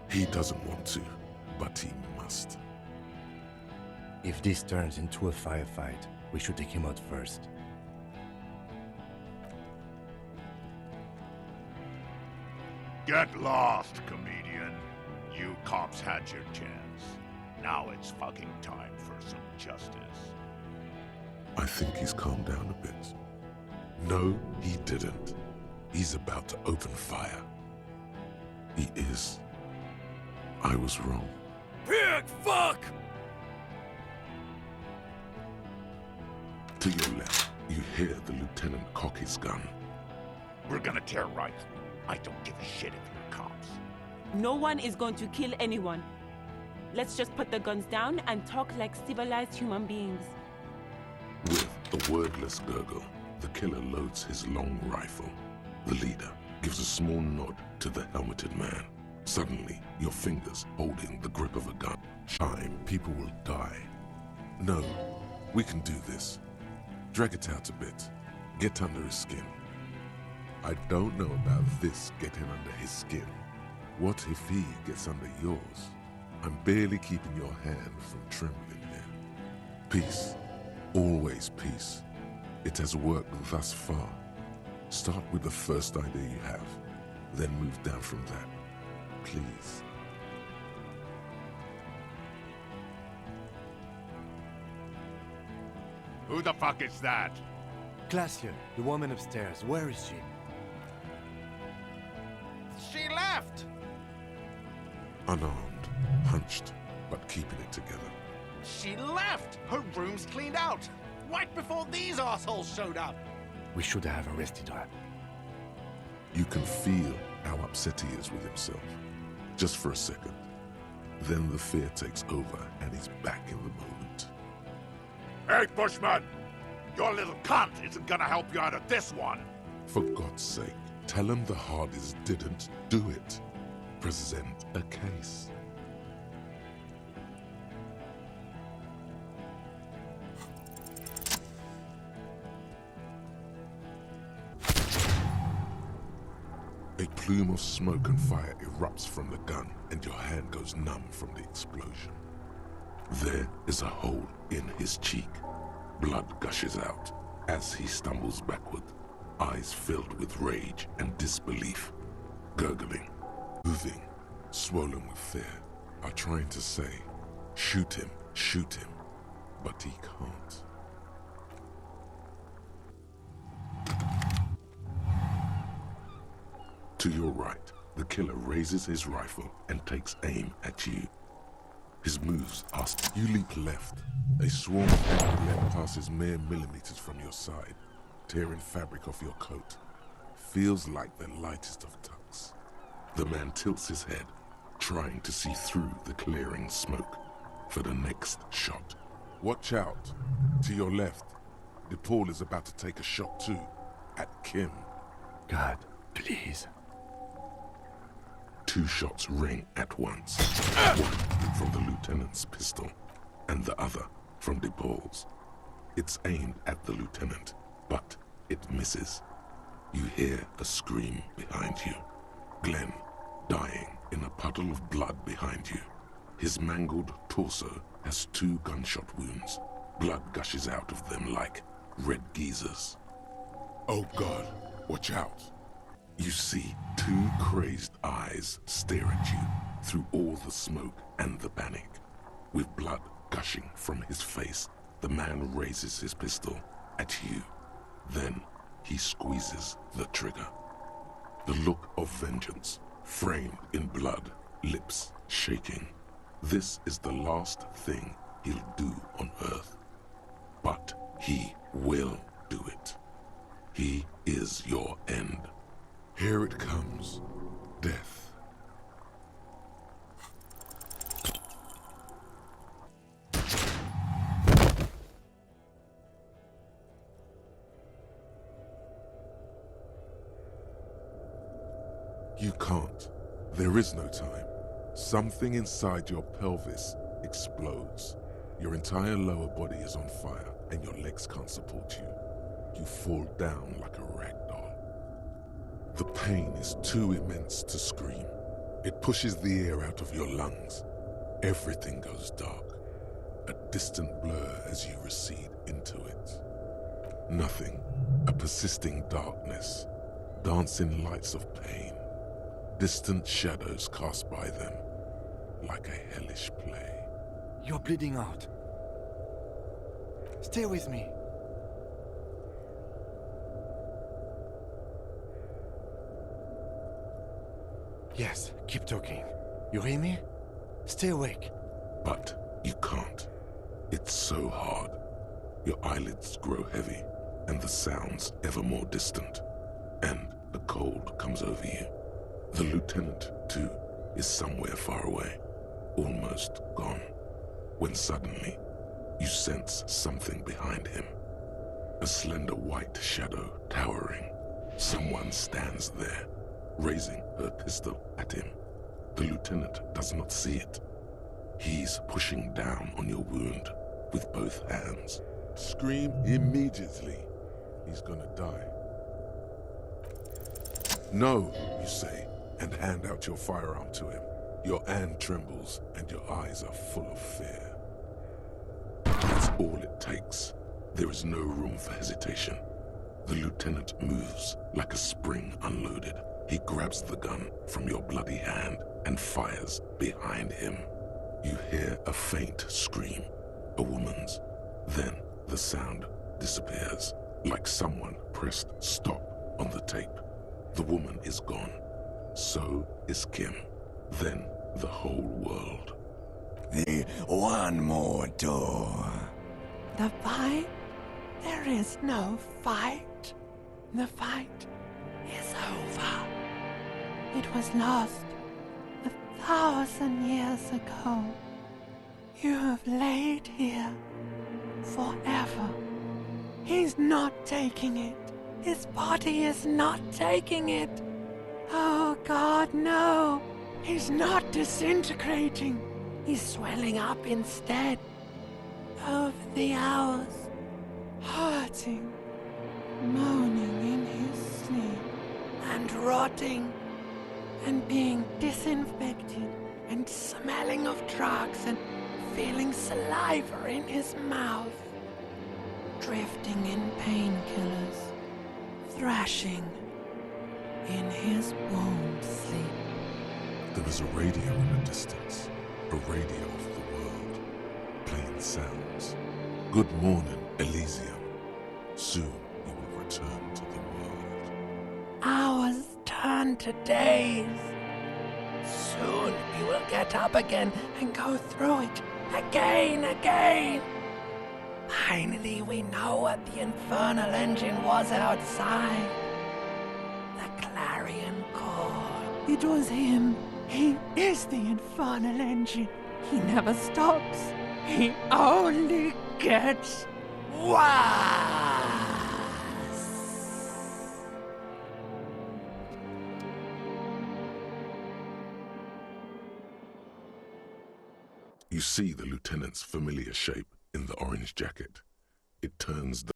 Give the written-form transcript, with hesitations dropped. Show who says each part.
Speaker 1: He doesn't want to, but he must.
Speaker 2: If this turns into a firefight, we should take him out first.
Speaker 3: Get lost, comedian. You cops had your chance. Now it's fucking time for some justice.
Speaker 1: I think he's calmed down a bit. No, he didn't. He's about to open fire. He is. I was wrong.
Speaker 4: Pig fuck!
Speaker 1: To your left, you hear the lieutenant cock his gun.
Speaker 3: We're gonna tear right through. I don't give a shit if you're cops.
Speaker 5: No one is going to kill anyone. Let's just put the guns down and talk like civilized human beings.
Speaker 1: With a wordless gurgle, the killer loads his long rifle. The leader gives a small nod to the helmeted man. Suddenly, your fingers holding the grip of a gun. Time, people will die. No, we can do this. Drag it out a bit. Get under his skin. I don't know about this getting under his skin. What if he gets under yours? I'm barely keeping your hand from trembling here. Peace. Always peace. It has worked thus far. Start with the first idea you have, then move down from that. Please.
Speaker 3: Who the fuck is that?
Speaker 2: Glacier, the woman upstairs, where is she?
Speaker 3: She left!
Speaker 1: Unarmed, hunched, but keeping it together.
Speaker 6: She left! Her room's cleaned out! Right before these assholes showed up!
Speaker 2: We should have arrested her.
Speaker 1: You can feel how upset he is with himself. Just for a second. Then the fear takes over and he's back in the moment.
Speaker 3: Hey, Bushman! Your little cunt isn't gonna help you out of this one!
Speaker 1: For God's sake, tell him the Hardys didn't do it. Present a case. A plume of smoke and fire erupts from the gun, and your hand goes numb from the explosion. There is a hole in his cheek. Blood gushes out as he stumbles backward, eyes filled with rage and disbelief, gurgling, moving, swollen with fear, are trying to say, shoot him, but he can't. To your right, the killer raises his rifle and takes aim at you. His moves are... You leap left. A swarm of enemy lead passes mere millimeters from your side, tearing fabric off your coat. Feels like the lightest of tucks. The man tilts his head, trying to see through the clearing smoke for the next shot. Watch out. To your left, DePaul is about to take a shot too, at Kim.
Speaker 2: God, please.
Speaker 1: 2 shots ring at once. One from the lieutenant's pistol, and the other from DePaul's. It's aimed at the lieutenant, but it misses. You hear a scream behind you. Glenn, dying in a puddle of blood behind you. His mangled torso has 2 gunshot wounds. Blood gushes out of them like red geysers. Oh God, watch out. You see 2 crazed eyes stare at you through all the smoke and the panic. With blood gushing from his face, the man raises his pistol at you. Then he squeezes the trigger. The look of vengeance, framed in blood, lips shaking. This is the last thing he'll do on Earth. But he will do it. He is your end. Here it comes. Death. You can't. There is no time. Something inside your pelvis explodes. Your entire lower body is on fire, and your legs can't support you. You fall down like a rag doll. The pain is too immense to scream. It pushes the air out of your lungs. Everything goes dark. A distant blur as you recede into it. Nothing. A persisting darkness. Dancing lights of pain. Distant shadows cast by them. Like a hellish play.
Speaker 2: You're bleeding out. Stay with me. Yes, keep talking. You hear me? Stay awake.
Speaker 1: But you can't. It's so hard. Your eyelids grow heavy, and the sounds ever more distant. And the cold comes over you. The lieutenant, too, is somewhere far away, almost gone, when suddenly you sense something behind him. A slender white shadow towering. Someone stands there, raising her pistol at him. The lieutenant does not see it. He's pushing down on your wound with both hands. Scream immediately. He's gonna die. No, you say, and hand out your firearm to him. Your hand trembles, and your eyes are full of fear. That's all it takes. There is no room for hesitation. The lieutenant moves like a spring unloaded. He grabs the gun from your bloody hand and fires behind him. You hear a faint scream, a woman's. Then the sound disappears, like someone pressed stop on the tape. The woman is gone. So is Kim. Then the whole world.
Speaker 7: The one more door.
Speaker 8: The fight? There is no fight. The fight is over. It was lost 1,000 years ago. You have laid here forever. He's not taking it. His body is not taking it. Oh God, no. He's not disintegrating. He's swelling up instead. Over the hours, hurting, moaning in his sleep, and rotting, and being disinfected, and smelling of drugs, and feeling saliva in his mouth, drifting in painkillers, thrashing in his womb sleep.
Speaker 1: There was a radio in the distance, a radio of the world, playing sounds. Good morning, Elysium. Soon you will return to the world.
Speaker 8: Hours turn to days. Soon we will get up again and go through it again. Finally, we know what the infernal engine was outside. The clarion call. It was him. He is the infernal engine. He never stops. He only gets worse.
Speaker 1: You see the lieutenant's familiar shape in the orange jacket. It turns